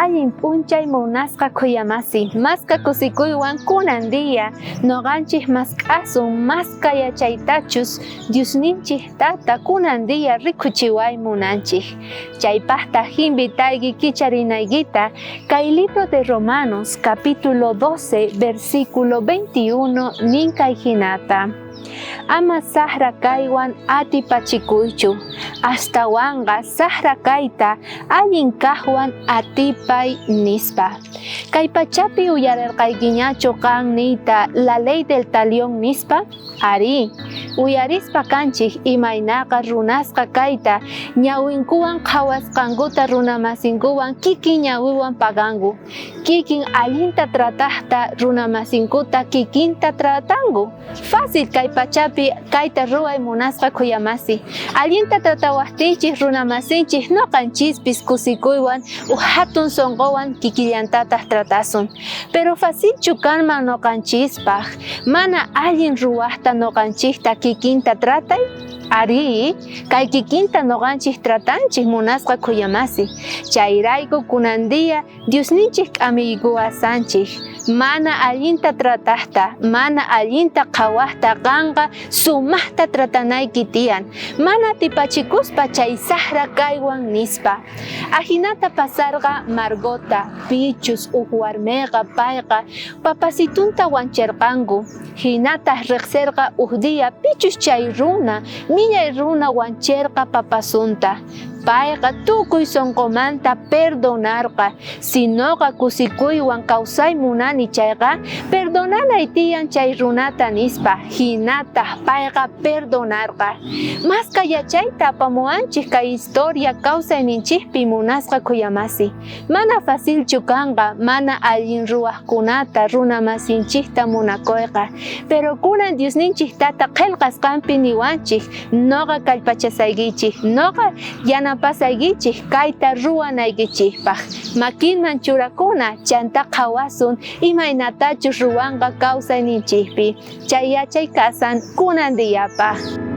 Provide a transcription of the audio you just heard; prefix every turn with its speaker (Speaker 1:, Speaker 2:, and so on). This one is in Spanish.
Speaker 1: Allin p'unchay munasqa khuyamasi, maska kusikuywan kunandiya, noqanchik mask'asun maska yachaytachus, Diosninchik tata kunandiya rikuchiway munanchik. Chaypaqta hinbitayki kicharinaykita, kay libro de Romanos, capítulo 12, versículo 21, ninkay hinata. Ama sahra kaywan atipachikuychu, astawan sahra kayta allin kaqwan atipay nispa. Kay pachapi uyarirqaykiñachu kan niyta la ley del talión nispa? Ari, uyarispa kanchik imaynaqa runasqa kayta ñawinkuwan qhawasqankuta runamasinkuwan kikin ñawiwan paganku. Kikin allinta trataqta runamasinkuta kikinta tratanku. Fácil kay pachapi kayta ruay munasqa khuyamasi. Allinta tratawaptinchik runamasinchik noqanchispis kusikuywan hatun sonqowan kikillantataq tratasun. Pero facilchu kanman noqanchispaq mana allin ruwaqta noqanchikta kikinta tratay? Ari, kay kikinta noqanchik tratanchik munasqa khuyamasi. Chayrayku kunandiya Diosninchik k'amiykuwasanchik. Mana allinta trataqta, mana allinta qhawaqta kanqa sumaqta tratanayki tiyan. Mana tipachikuspa chay sahra kaywan nispa. Ahinata pasarqa Margota, pichus warmiqa payqa papasitunta wancharqanku. Hinata riqsirqa día pichus chay runa, millay runa wancharqa papasunta. Payqa tukuy sonqomanta perdonarqa, sinoqa kusikuywan kawsay munani chayqa perdonanay tiyan chay runata nispa, hinata payqa perdonarqa. Maska yachayta apamuanchik kay historia kawsayninchikpi munasqa khuyamasi. Mana facilchu kanqa, mana allin ruwaqkunata runamasinchikta munakuyqa, pero kunan Diosninchik tata qillqasqanpi niwanchik, noqa kallpachasaykichik, noqa yanapasaykichik kayta ruwanaykichikpaq. Makinman churakuna chanta qhawasun imaynatachus ruwanqa kawsayninchikpi. Chay yachay kasan kunandiyapaq.